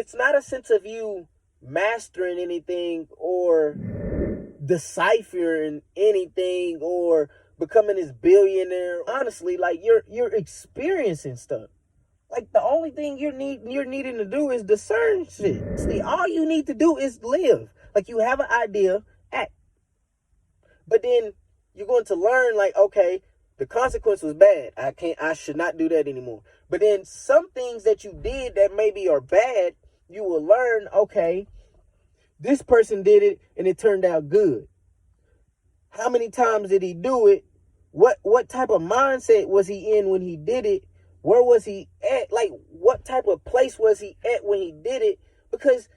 it's not a sense of you mastering anything or deciphering anything or becoming this billionaire. Honestly, like you're experiencing stuff. Like the only thing you're needing to do is discern shit. See, all you need to do is live. Like you have an idea, act. But then you're going to learn, like, okay, the consequence was bad. I should not do that anymore. But then some things that you did that maybe are bad, you will learn, okay, this person did it and it turned out good. How many times did he do it? What type of mindset was he in when he did it? Where was he at? Like, what type of place was he at when he did it? Because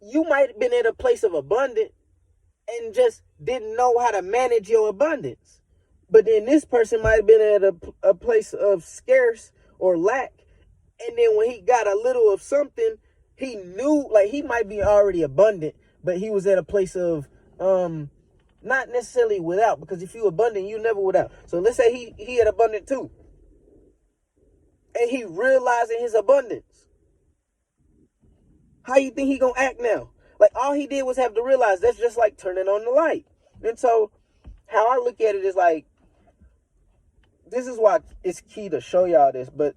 you might have been at a place of abundance and just didn't know how to manage your abundance. But then this person might have been at a place of scarce or lack. And then when he got a little of something, he knew, like, he might be already abundant, but he was at a place of not necessarily without, because if you abundant, you never without. So let's say he had abundant too. And he realizing his abundance. How you think he gonna act now? Like, all he did was have to realize that's just like turning on the light. And so how I look at it is like, this is why it's key to show y'all this, but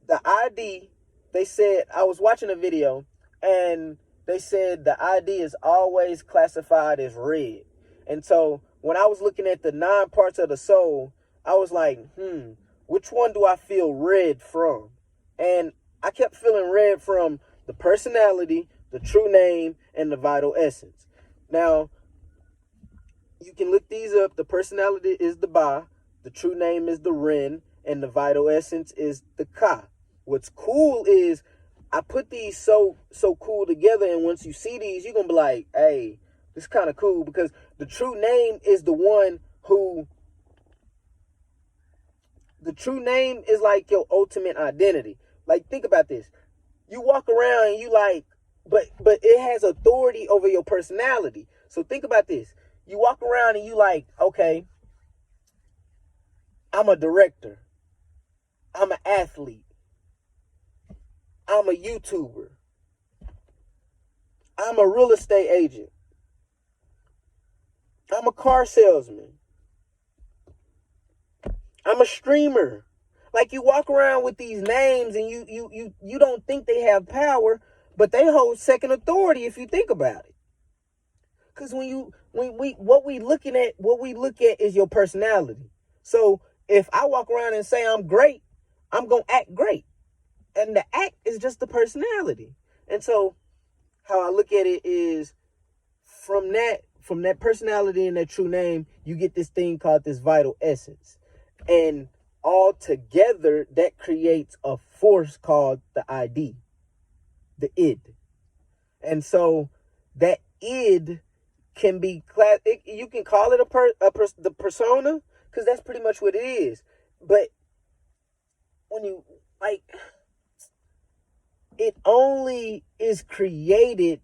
the ID, they said, I was watching a video and they said the ID is always classified as red. And so when I was looking at the 9 parts of the soul, I was like, which one do I feel red from? And I kept feeling red from the personality, the true name, and the vital essence. Now, you can look these up. The personality is the Ba, the true name is the Ren, and the vital essence is the Ka. What's cool is I put these so cool together, and once you see these, you're going to be like, hey, this is kind of cool, because the true name is the one who, the true name is like your ultimate identity. Like, think about this. You walk around and you like, but it has authority over your personality. So think about this. You walk around and you like, okay, I'm a director. I'm an athlete. I'm a YouTuber. I'm a real estate agent. I'm a car salesman. I'm a streamer. Like, you walk around with these names and you don't think they have power, but they hold second authority if you think about it. Because what we look at is your personality. So if I walk around and say I'm great, I'm going to act great. And the act is just the personality. And so how I look at it is from that personality and that true name, you get this thing called this vital essence. And all together, that creates a force called the ID, the id. And so that id can be you can call it the persona, because that's pretty much what it is. But when you, like, it only is created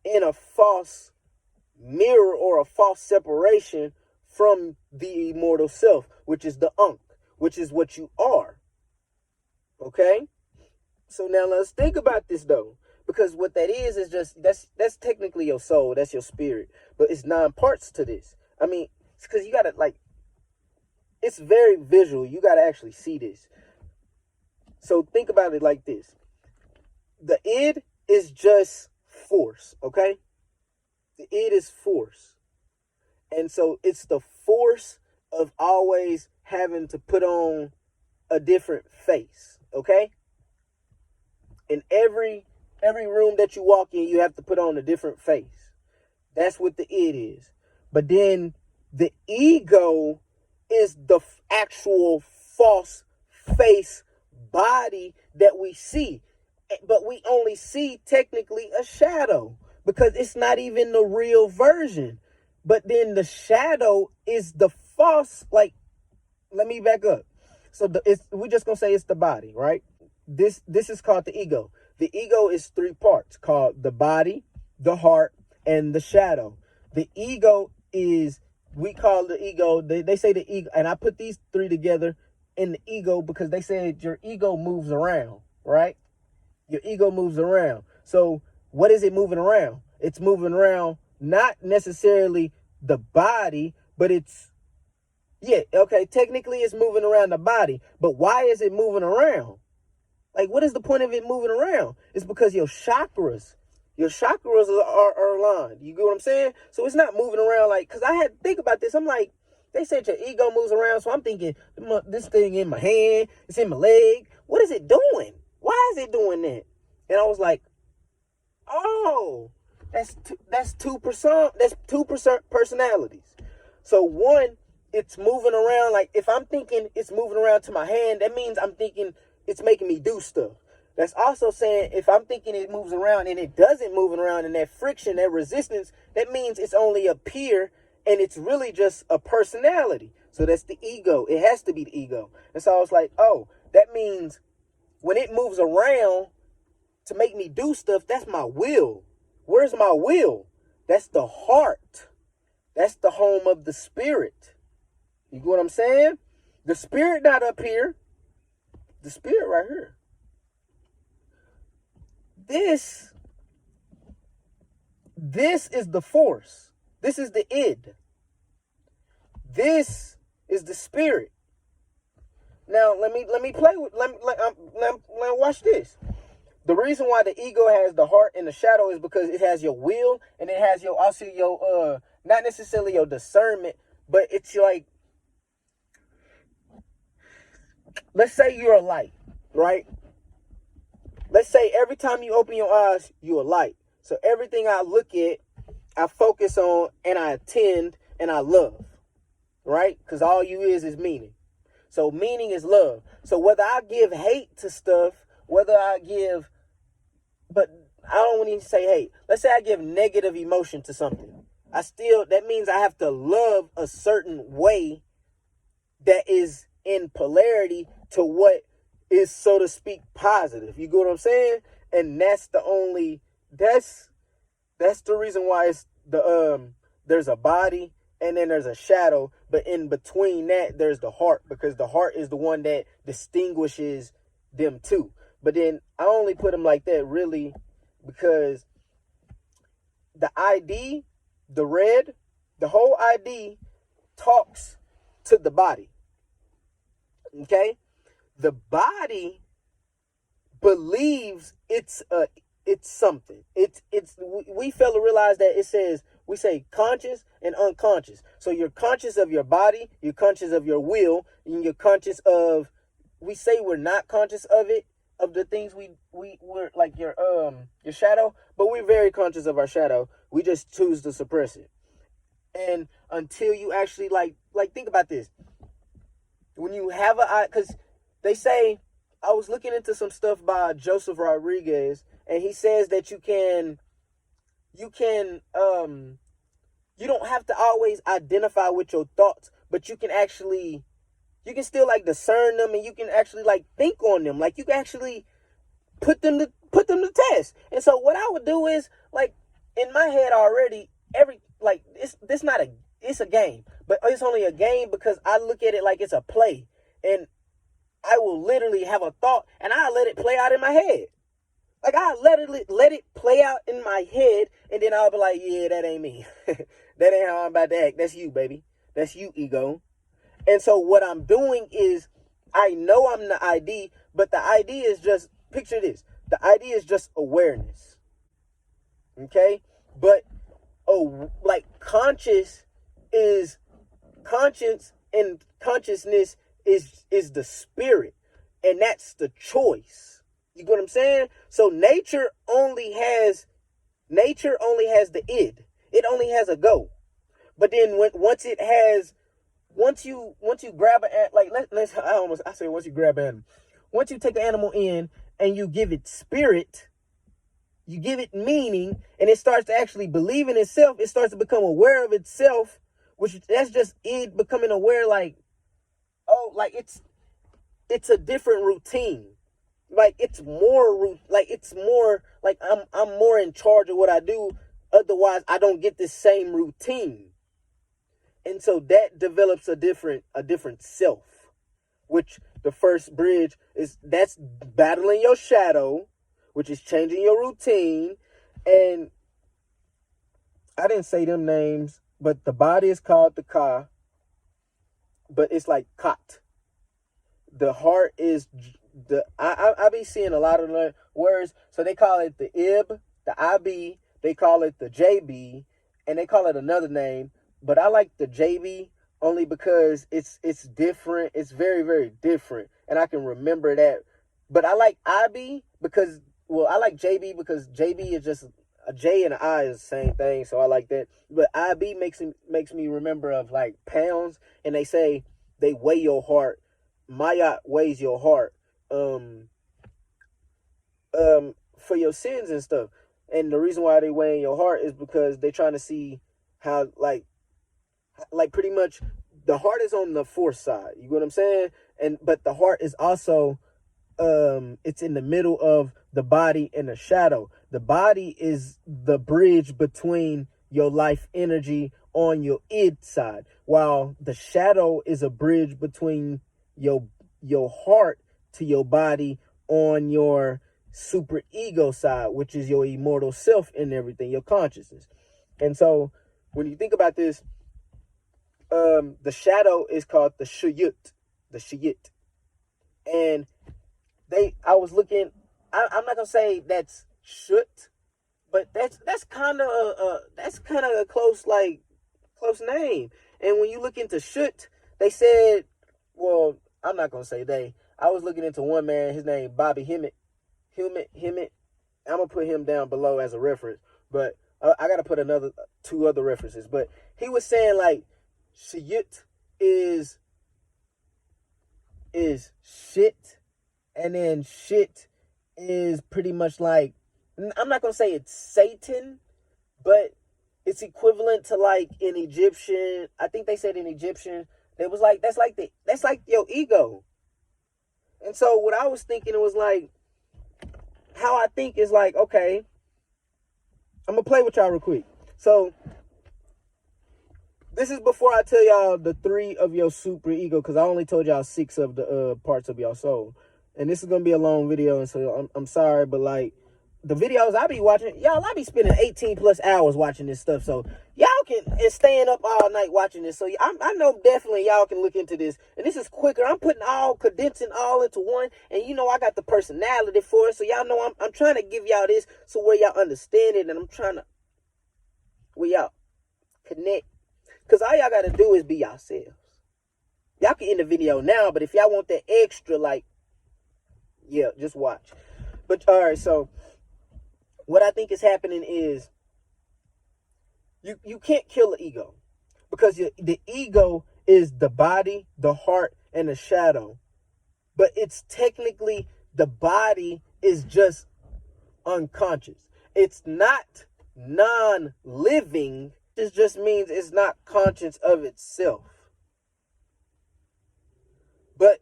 in a false mirror or a false separation from the immortal self, which is the Ankh, which is what you are. Okay? So now let's think about this, though. Because what that is just, that's technically your soul, that's your spirit. But it's 9 parts to this. I mean, it's because you got to, like, it's very visual. You got to actually see this. So think about it like this. The id is just force, okay? The id is force. And so it's the force of always having to put on a different face, okay? In every room that you walk in, you have to put on a different face. That's what the id is. But then the ego is the actual false face body that we see. But we only see technically a shadow, because it's not even the real version. But then the shadow is the false, like, let me back up. So we're just going to say it's the body, right? This is called the ego. The ego is 3 parts, called the body, the heart, and the shadow. The ego is, we call the ego, they say the ego, and I put these 3 together in the ego because they said your ego moves around, right? Your ego moves around. So what is it moving around? It's moving around not necessarily the body, but it's, yeah, okay, technically it's moving around the body, but why is it moving around? Like, what is the point of it moving around? It's because your chakras are aligned. You get what I'm saying? So it's not moving around like, because I had to think about this. I'm like, they said your ego moves around, so I'm thinking, this thing in my hand, it's in my leg. What is it doing? Why is it doing that? And I was like, oh, that's 2%. That's 2% personalities. So one, it's moving around. Like, if I'm thinking it's moving around to my hand, that means I'm thinking it's making me do stuff. That's also saying if I'm thinking it moves around and it doesn't move around, and that friction, that resistance, that means it's only up here and it's really just a personality. So that's the ego. It has to be the ego. And so I was like, oh, that means when it moves around to make me do stuff, that's my will. Where's my will? That's the heart. That's the home of the spirit. You get what I'm saying? The spirit not up here. The spirit right here. This is the force. This is the id. This is the spirit. Now let me play with. Let me watch this. The reason why the ego has the heart and the shadow is because it has your will, and it has your also your not necessarily your discernment, but it's like, let's say you're a light, right? Let's say every time you open your eyes, you're a light. So everything I look at, I focus on, and I attend, and I love, right? Because all you is meaning. So meaning is love. So whether I give hate to stuff, whether I give, but I don't want to say hate. Let's say I give negative emotion to something. That means I have to love a certain way that is in polarity to what is, so to speak, positive. You get what I'm saying? And that's the reason why it's there's a body and then there's a shadow, but in between that there's the heart, because the heart is the one that distinguishes them two. But then I only put them like that really because the ID, the red, the whole ID talks to the body. Okay? The body believes it's something. We fail to realize that we say conscious and unconscious. So you're conscious of your body, you're conscious of your will, and you're conscious of, we say we're not conscious of it, of the things we're like your shadow, but we're very conscious of our shadow. We just choose to suppress it. And until you actually like think about this. When you have because they say, I was looking into some stuff by Joseph Rodriguez, and he says that you don't have to always identify with your thoughts, but you can still like discern them, and you can actually like think on them. Like you can actually put them to test. And so what I would do is, like, in my head already, it's a game, but it's only a game because I look at it like it's a play. And I will literally have a thought and I let it play out in my head. Like I let it play out in my head, and then I'll be like, yeah, that ain't me. That ain't how I'm about to act. That's you, baby. That's you, ego. And so what I'm doing is, I know I'm the ID, but the ID is just, picture this. The ID is just awareness. Okay? But, like conscience, and consciousness is the spirit. And that's the choice. You get what I'm saying? So nature only has the id. It only has a go. But then once you grab once you grab an animal. Once you take an animal in and you give it spirit, you give it meaning, and it starts to actually believe in itself, it starts to become aware of itself, which that's just it becoming aware, like, oh, like it's a different routine. Like it's more like I'm more in charge of what I do. Otherwise, I don't get the same routine. And so that develops a different self, which the first bridge is, that's battling your shadow, which is changing your routine. And I didn't say them names, but the body is called the ka, but it's like kot. The heart is the I be seeing a lot of the words, so they call it the ib, the ib, they call it the jb, and they call it another name, but I like the jb only because it's different. It's very, very different, and I can remember that. But I like ib because, well, I like jb because jb is just a j and an I is the same thing, so I like that. But ib makes me remember of like pounds, and they say they weigh your heart. Mayat weighs your heart for your sins and stuff. And the reason why they weigh in your heart is because they're trying to see how like pretty much the heart is on the fourth side. You know what I'm saying? But the heart is also it's in the middle of the body and the shadow. The body is the bridge between your life energy on your id side, while the shadow is a bridge between your heart to your body on your super ego side, which is your immortal self and everything, your consciousness. And so when you think about this, the shadow is called the shayut. And I was looking, I'm not gonna say that's shut, but that's kind of a close name. And when you look into shut, they said, well, I'm not gonna say they. I was looking into one man, his name Bobby Hemmett. I'm gonna put him down below as a reference, but I gotta put two other references. But he was saying like shayut is shit, and then shit is pretty much like, I'm not gonna say it's Satan, but it's equivalent to like in Egyptian. I think they said in Egyptian, it was like that's like your ego. And so what I was thinking, it was like, how I think is like, okay, I'm gonna play with y'all real quick. So this is before I tell y'all the 3 of your super ego, because I only told y'all 6 of the parts of your soul. And this is gonna be a long video, and so I'm sorry, but like the videos I be watching, y'all, I be spending 18 plus hours watching this stuff. So y'all and staying up all night watching this. So I know definitely y'all can look into this. And this is quicker. I'm condensing all into one. And you know I got the personality for it. So y'all know I'm trying to give y'all this so where y'all understand it. And I'm trying to, where y'all connect. Because all y'all got to do is be yourselves. Y'all can end the video now, but if y'all want that extra, like, yeah, just watch. But all right, so what I think is happening is you can't kill the ego, because the ego is the body, the heart, and the shadow. But it's technically, the body is just unconscious. It's not non-living. This just means it's not conscious of itself. But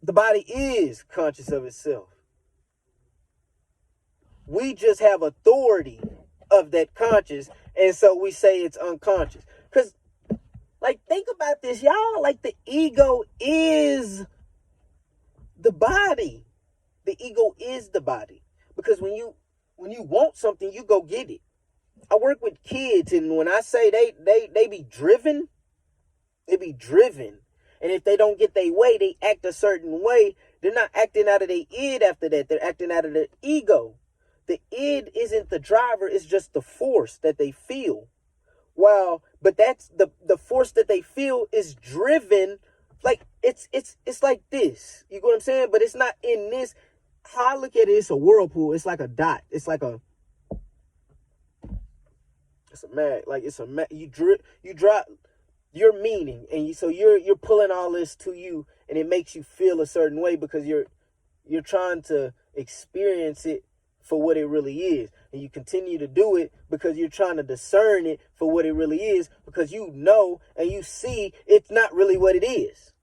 the body is conscious of itself. We just have authority of that conscious, and so we say it's unconscious. Because, like, think about this, y'all. Like, the ego is the body. The ego is the body. Because when you want something, you go get it. I work with kids, and when I say they be driven, they be driven. And if they don't get their way, they act a certain way. They're not acting out of their id after that. They're acting out of their ego. The id isn't the driver. It's just the force that they feel. Well, but that's the force that they feel is driven. Like, it's like this. You know what I'm saying? But it's not in this. How I look at it, it's a whirlpool. It's like a dot. It's like it's a mag. Like, it's a mag. You drop your meaning, and you're pulling all this to you, and it makes you feel a certain way because you're trying to experience it for what it really is. And you continue to do it because you're trying to discern it for what it really is, because you know and you see it's not really what it is.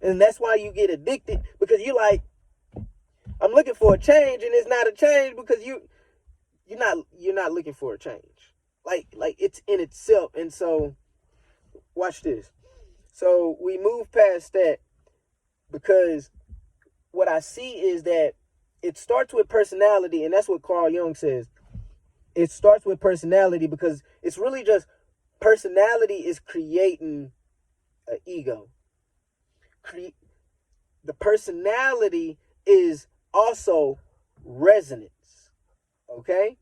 And that's why you get addicted, because you're like, I'm looking for a change, and it's not a change because you're not looking for a change. Like it's in itself. And so watch this. So we move past that, because what I see is that it starts with personality, and that's what Carl Jung says. It starts with personality because it's really just personality is creating an ego. The personality is also resonance. Okay?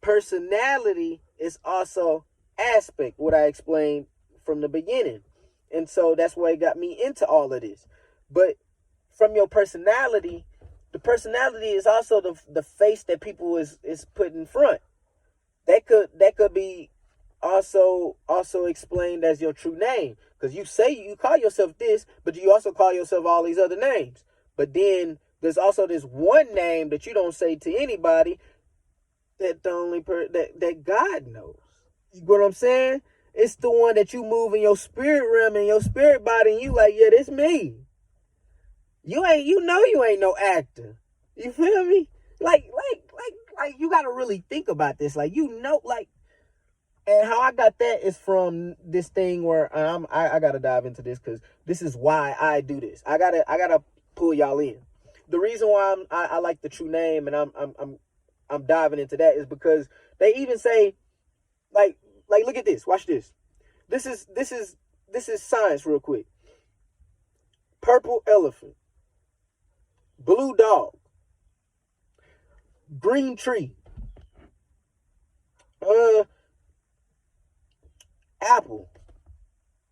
Personality is also aspect, what I explained from the beginning. And so that's why it got me into all of this. But from your personality, the personality is also the face that people is put in front. That could be also explained as your true name. Because you say you call yourself this, but you also call yourself all these other names. But then there's also this one name that you don't say to anybody, that the only that God knows. You know what I'm saying? It's the one that you move in your spirit realm and your spirit body, and you like, yeah, this me. You ain't no actor. You feel me? Like you gotta really think about this. Like, and how I got that is from this thing where I gotta dive into this because this is why I do this. I gotta pull y'all in. The reason why I like the true name and I'm diving into that is because they even say like look at this. Watch this. This is science real quick. Purple elephant, blue dog, green tree, apple.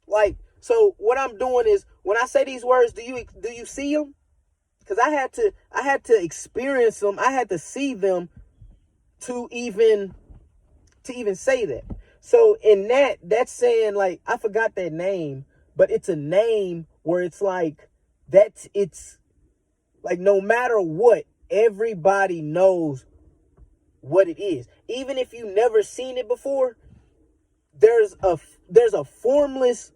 Like, so what I'm doing is when I say these words, do you see them? Because I had to experience them. I had to see them to even say that. So in that's saying, like, I forgot that name, but it's a name where it's like it's like no matter what, everybody knows what it is. Even if you never seen it before, there's a formless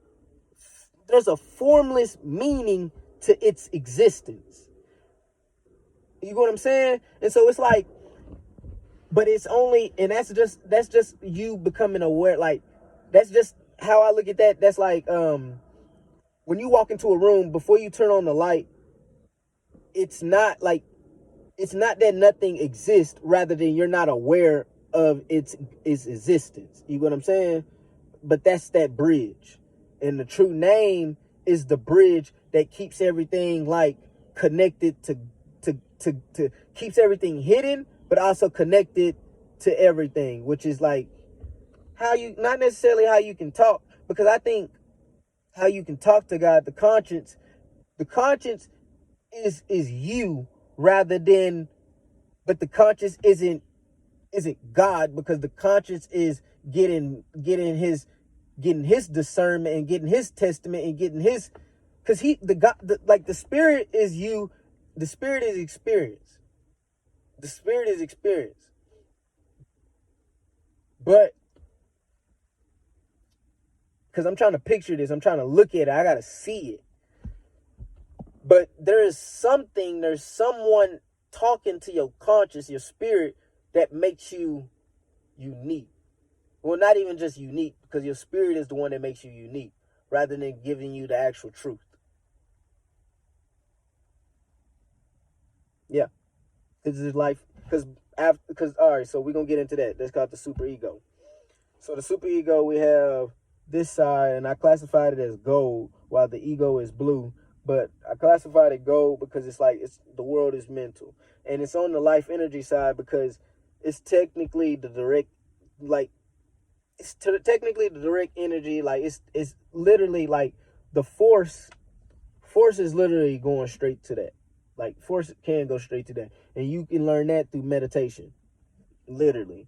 meaning to its existence. You know what I'm saying? And so it's like, but it's only, and that's just you becoming aware. Like, that's just how I look at that. That's like, when you walk into a room, before you turn on the light, it's not that nothing exists, rather than you're not aware of its existence. You know what I'm saying? But that's that bridge. And the true name is the bridge that keeps everything like connected to keeps everything hidden, but also connected to everything, which is like how you, not necessarily how you can talk, because I think how you can talk to God, the conscience is you, rather than, but the conscience isn't God, because the conscience is getting his discernment and getting his testament and getting his, because the spirit is you, the spirit is experience. The spirit is experience. But because I'm trying to picture this, I'm trying to look at it, I gotta see it. But there's someone talking to your conscious, your spirit, that makes you unique. Well, not even just unique, because your spirit is the one that makes you unique, rather than giving you the actual truth. Yeah. This is life. Because all right, so we're going to get into that. That's called the superego. So the superego, we have this side, and I classified it as gold, while the ego is blue. But I classified it gold because it's like the world is mental. And it's on the life energy side because it's technically the direct, like, technically the direct energy. Like, it's literally like the force is literally going straight to that. Like, force can go straight to that. And you can learn that through meditation. Literally.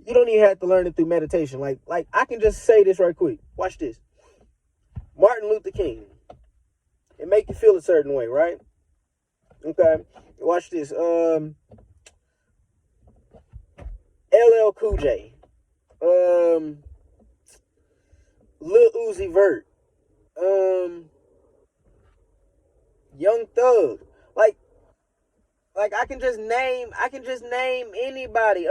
You don't even have to learn it through meditation. Like I can just say this right quick. Watch this. Martin Luther King. It make you feel a certain way, right? Okay. Watch this. LL Cool J. Lil Uzi Vert. Young Thug. Like I can just name anybody.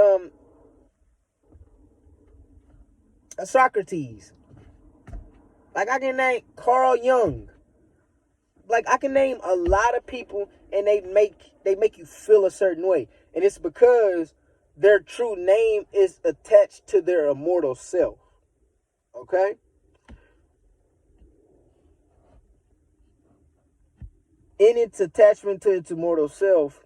A Socrates. Like I can name Carl Jung. like I can name a lot of people, and they make you feel a certain way, and it's because their true name is attached to their immortal self. Okay? In its attachment to its immortal self,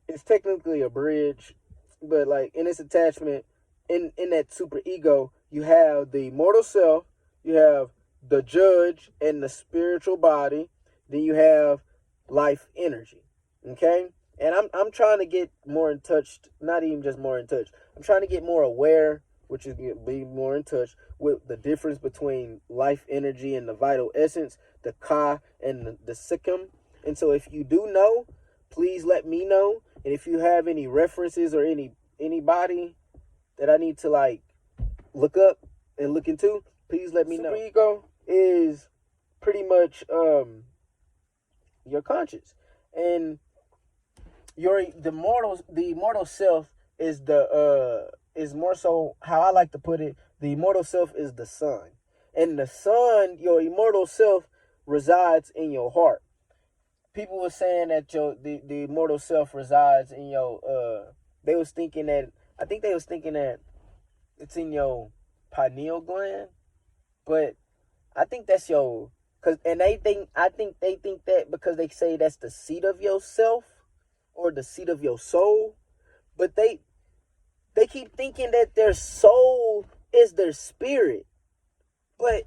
it's technically a bridge, but like in its attachment, in that super ego, you have the immortal self, you have the judge and the spiritual body, then you have life energy. Okay? And I'm trying to get more in touch, not even just more in touch. I'm trying to get more aware, which is be more in touch with the difference between life energy and the vital essence, the ka and the sikkim. And so if you do know, please let me know. And if you have any references or anybody that I need to like look up and look into, please let me know. Super ego is pretty much your conscience, and the immortal self is is more so how I like to put it. The immortal self is the sun, and the sun, your immortal self, resides in your heart. People were saying that the immortal self resides in your they was thinking that it's in your pineal gland, but I think that's your I think they think that because they say that's the seat of yourself or the seat of your soul, but they keep thinking that their soul is their spirit, but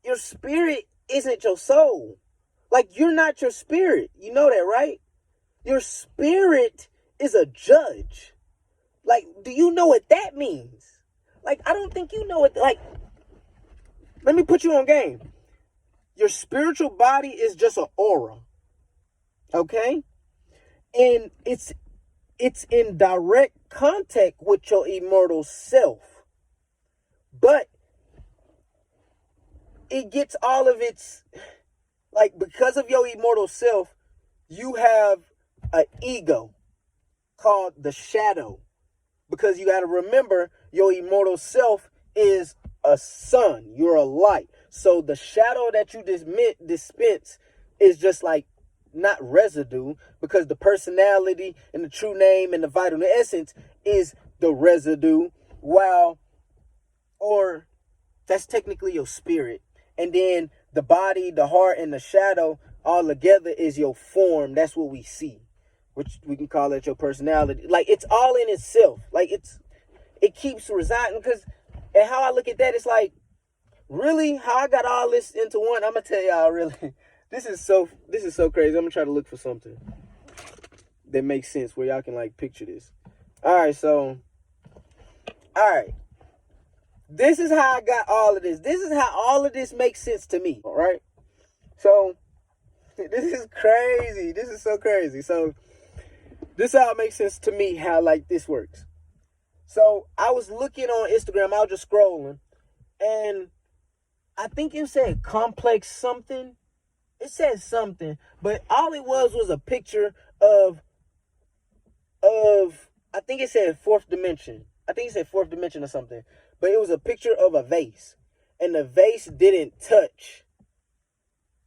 your spirit isn't your soul. Like, you're not your spirit. You know that, right? Your spirit is a judge. Like, do you know what that means? Like, I don't think you know it. Like, let me put you on game. Your spiritual body is just an aura. Okay? And it's in direct contact with your immortal self. But it gets all of its... Like, because of your immortal self, you have an ego called the shadow. Because you got to remember, your immortal self is a sun. You're a light. So the shadow that you dispense is just like not residue, because the personality and the true name and the vital essence is the residue. Or that's technically your spirit. And then the body, the heart, and the shadow all together is your form. That's what we see, which we can call it your personality. Like, it's all in itself. Like, it keeps residing. And how I look at that, it's like, really, how I got all this into one. I'm gonna tell y'all, really, this is so crazy. I'm gonna try to look for something that makes sense where y'all can like picture this. All right. This is how I got all of this. This is how all of this makes sense to me. All right. So this is crazy. This is so crazy. So this is how it makes sense to me, how like this works. So I was looking on Instagram. I was just scrolling, and I think it said complex something. It said something, but all it was a picture of I think it said fourth dimension. I think it said fourth dimension or something. But it was a picture of a vase. And the vase didn't touch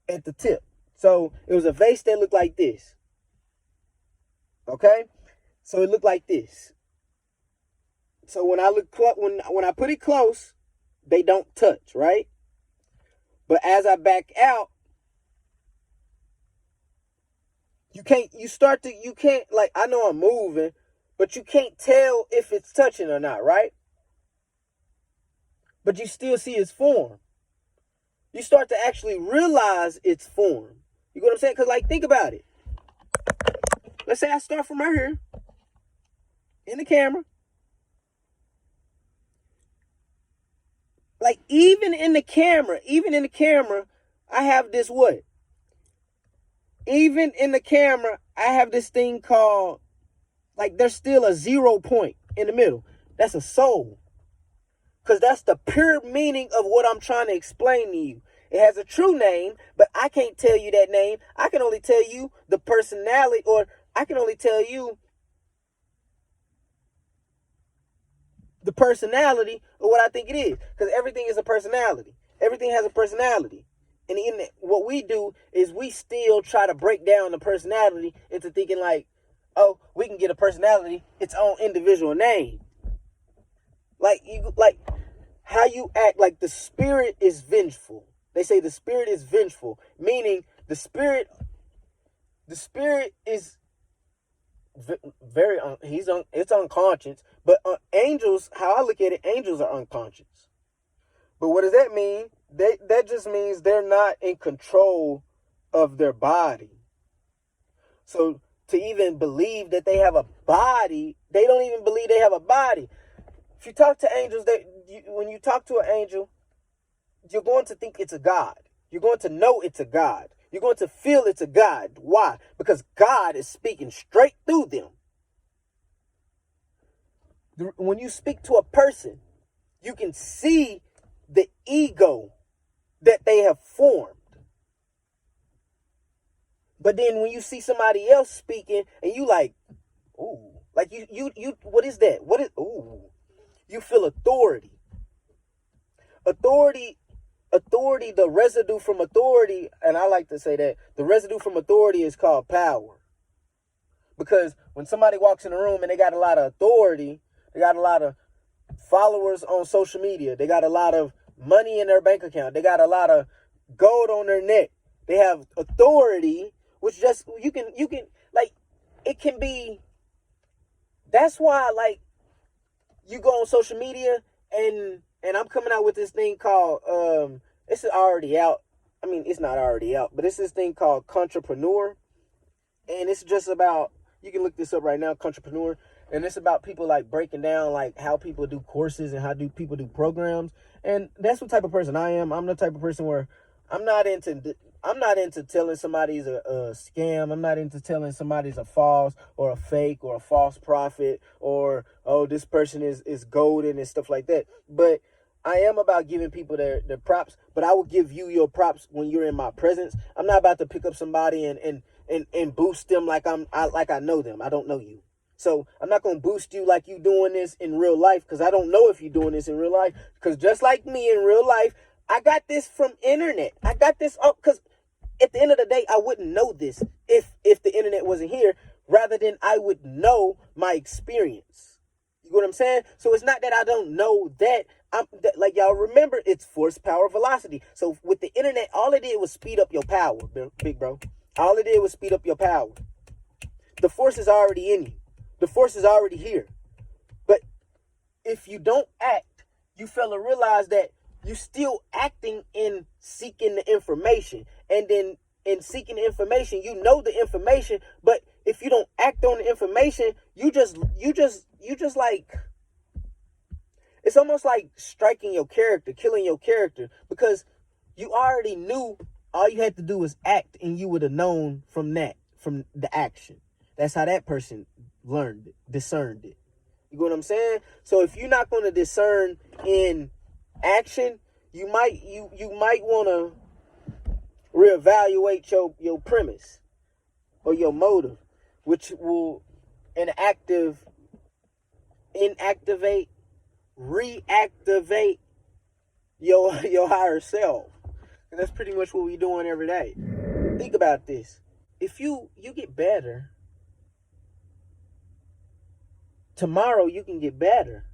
at the tip. So it was a vase that looked like this. Okay? So it looked like this. So when I when I put it close, they don't touch, right? But as I back out, you can't, like, I know I'm moving, but you can't tell if it's touching or not, right? But you still see its form. You start to actually realize its form. You know what I'm saying? Because, like, think about it. Let's say I start from right here in the camera. Like, even in the camera, I have this what? Even in the camera, I have this thing called, like, there's still a 0 point in the middle. That's a soul. Because that's the pure meaning of what I'm trying to explain to you. It has a true name, but I can't tell you that name. I can only tell you the personality, or I can only tell you the personality of what I think it is. Because everything is a personality. Everything has a personality. And what we do is we still try to break down the personality into thinking like, oh, we can get a personality its own individual name. Like how you act, like the spirit is vengeful. They say the spirit is vengeful, meaning the spirit is very it's unconscious. But angels, how I look at it, angels are unconscious. But what does that mean? That just means they're not in control of their body. So to even believe that they have a body, they don't even believe they have a body. If you talk to angels, when you talk to an angel, you're going to think it's a God. You're going to know it's a God. You're going to feel it's a God. Why? Because God is speaking straight through them. When you speak to a person, you can see the ego that they have formed. But then when you see somebody else speaking and you like, ooh, like you, what is that? Ooh, you feel authority. Authority, the residue from authority, and I like to say that the residue from authority is called power. Because when somebody walks in a room and they got a lot of authority, they got a lot of followers on social media, they got a lot of money in their bank account, they got a lot of gold on their neck, they have authority, which just, you can, like, it can be, that's why, like, you go on social media and I'm coming out with this thing called, it's already out. I mean, it's not already out, but it's this thing called Entrepreneur. And it's just about, you can look this up right now, Entrepreneur. And it's about people like breaking down like how people do courses and how do people do programs. And that's what type of person I am. I'm the type of person where I'm not into telling somebody's a scam. I'm not into telling somebody's a false or a fake or a false prophet or, oh, this person is golden and stuff like that. But I am about giving people their props, but I will give you your props when you're in my presence. I'm not about to pick up somebody and boost them like I know them. I don't know you. So I'm not going to boost you like you doing this in real life, because I don't know if you're doing this in real life. Because just like me in real life, I got this from internet. I got this because at the end of the day, I wouldn't know this if the internet wasn't here, rather than I would know my experience. You know what I'm saying? So it's not that I don't know that. Like y'all remember, it's force, power, velocity. So with the internet, all it did was speed up your power, big bro. All it did was speed up your power. The force is already in you. The force is already here. But if you don't act, you fail to realize that you're still acting in seeking the information. And then in seeking the information, you know the information, but if you don't act on the information, you just like, it's almost like striking your character, killing your character, because you already knew. All you had to do was act, and you would have known from the action. That's how that person learned it, discerned it. You know what I'm saying? So if you're not going to discern in action, you might want to reevaluate your premise or your motive, which will inactivate, reactivate your higher self. And that's pretty much what we're doing every day. Think about this. If you get better, tomorrow you can get better.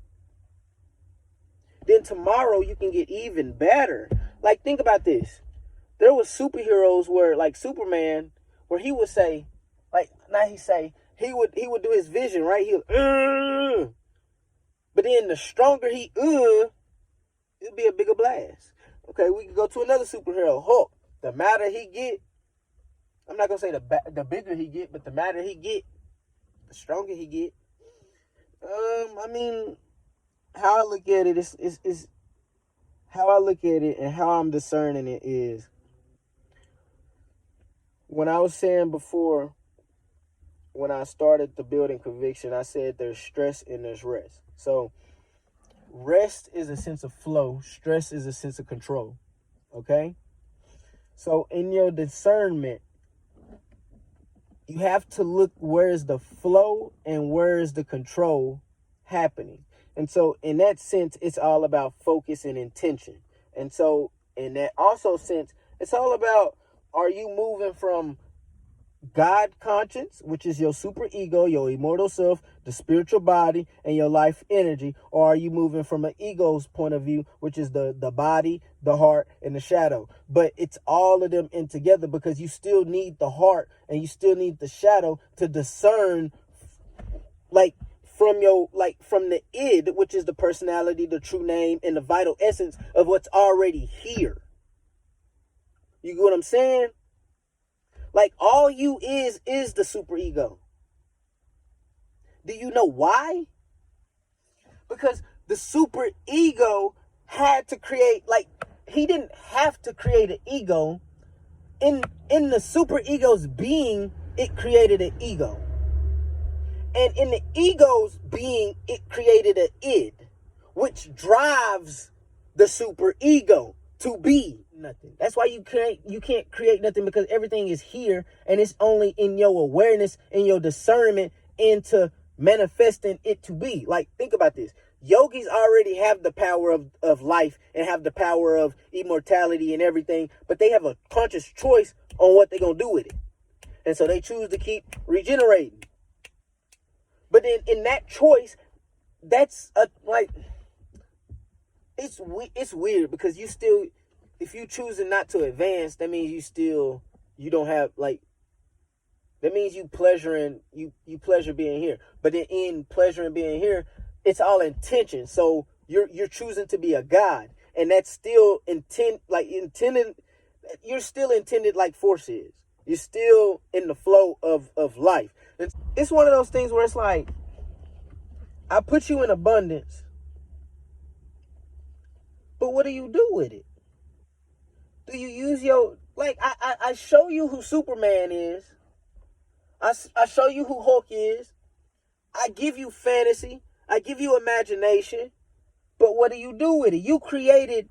Then tomorrow you can get even better. Like, think about this. There was superheroes where, like Superman, where he would say, like, he would do his vision, right? He would, but then the stronger he, it'd be a bigger blast. Okay, we can go to another superhero, Hulk. The madder he get, I'm not gonna say the bigger he get, but the madder he get, the stronger he get. I mean, how I look at it is how I look at it and how I'm discerning it is, when I was saying before, when I started the building conviction, I said there's stress and there's rest. So rest is a sense of flow. Stress is a sense of control. Okay? So in your discernment, you have to look, where is the flow and where is the control happening. And so in that sense, it's all about focus and intention. And so in that also sense, It's all about, are you moving from God conscience, which is your super ego, your immortal self, the spiritual body, and your life energy? Or are you moving from an ego's point of view, which is the body, the heart, and the shadow? But it's all of them in together, because you still need the heart and you still need the shadow to discern, like, from the id, which is the personality, the true name, and the vital essence of what's already here. You get what I'm saying? Like, all you is the superego. Do you know why? Because the superego had to create, like, he didn't have to create an ego. In the superego's being, it created an ego. And in the ego's being, it created an id, which drives the superego to be nothing. That's why you can't create nothing, because everything is here, and it's only in your awareness and your discernment into manifesting it to be. Like, think about this. Yogis already have the power of life and have the power of immortality and everything, but they have a conscious choice on what they're going to do with it. And so they choose to keep regenerating. But then in that choice, that's it's weird, because you still, if you choosing not to advance, that means you don't have, like, that means you pleasure being here. But then in pleasuring being here, it's all intention. So you're choosing to be a god, and that's still intended. You're still intended like force is. You're still in the flow of life. It's one of those things where it's like, I put you in abundance, but what do you do with it? Do you use your, like, I show you who Superman is. I show you who Hulk is. I give you fantasy. I give you imagination. But what do you do with it? You created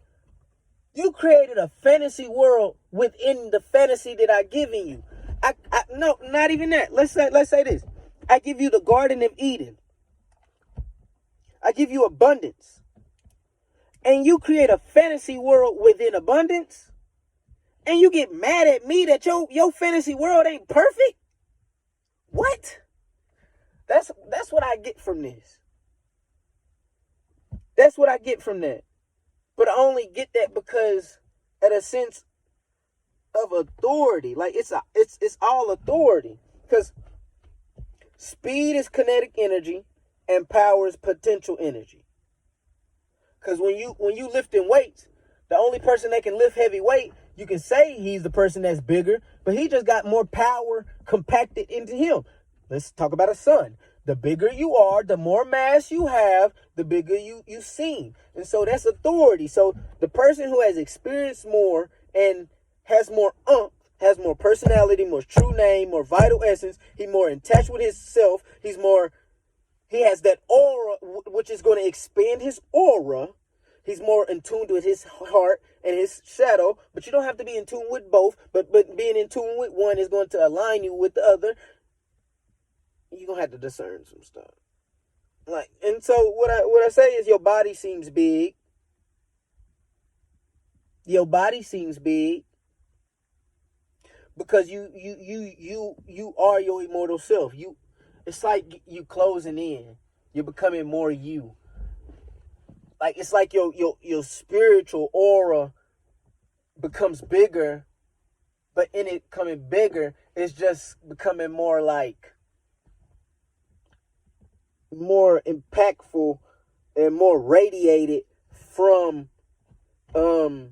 a fantasy world within the fantasy that I've given you. No, not even that. Let's say this. I give you the Garden of Eden. I give you abundance. And you create a fantasy world within abundance. And you get mad at me that your fantasy world ain't perfect? What? That's what I get from this. That's what I get from that. But I only get that because at a sense of authority. Like, it's all authority. Because speed is kinetic energy and power is potential energy. Because when you lifting weights, the only person that can lift heavy weight, you can say he's the person that's bigger, but he just got more power compacted into him. Let's talk about a sun. The bigger you are, the more mass you have, the bigger you seem. And so that's authority. So the person who has experienced more and has more has more personality, more true name, more vital essence, he's more in touch with himself, he has that aura, which is going to expand his aura. He's more in tune with his heart and his shadow, but you don't have to be in tune with both, but being in tune with one is going to align you with the other. You're going to have to discern some stuff. Like, and so what I say is, your body seems big. Your body seems big because you are your immortal self. It's like you closing in. You're becoming more you. Like, it's like your spiritual aura becomes bigger, but in it coming bigger, it's just becoming more like, more impactful and more radiated from your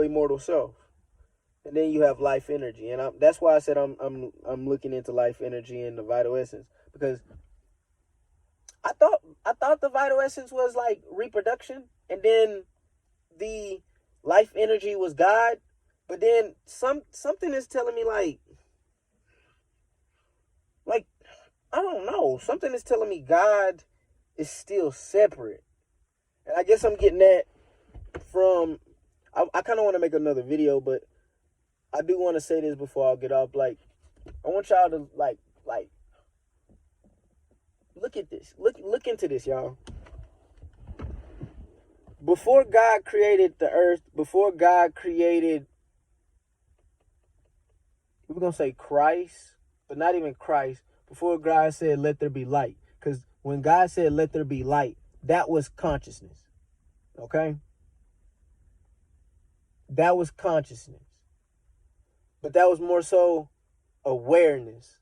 immortal self. And then you have life energy, and that's why I said I'm looking into life energy and the vital essence, because I thought the vital essence was like reproduction, and then the life energy was God, but then something is telling me like I don't know, something is telling me God is still separate, and I guess I'm getting that from. I kind of want to make another video, but I do want to say this before I get off. Like, I want y'all to like look at this. Look into this, y'all. before God created the earth, before God created, we're going to say Christ, but not even Christ, before God said, let there be light. Because when God said, let there be light, that was consciousness. Okay? That was consciousness. But that was more so awareness.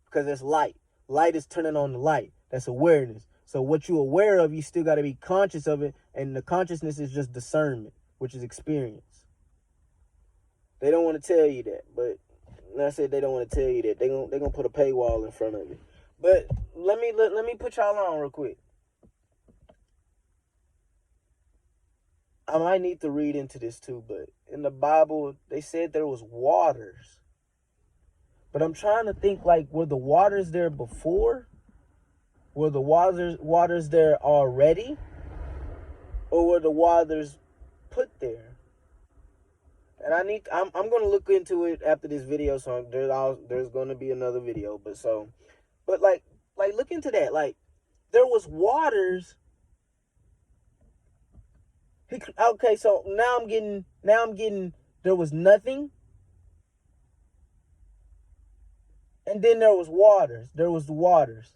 Because it's light. Light is turning on the light. That's awareness. So what you're aware of, you still got to be conscious of it. And the consciousness is just discernment, which is experience. They don't want to tell you that. But when I said they don't want to tell you that, they're gonna put a paywall in front of it. But let me put y'all on real quick. I might need to read into this too, but in the Bible, they said there was waters. But I'm trying to think, like, were the waters there before? Were the waters there already? Or were the waters put there? And I'm going to look into it after this video, so there's going to be another video. But like look into that. Like, there was waters. Okay, so now I'm getting, there was nothing. And then there was waters. There was the waters.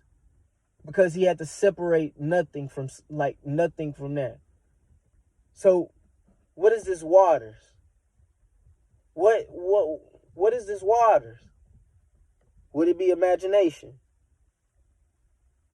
Because he had to separate nothing from that. So, what is this waters? What is this waters? Would it be imagination?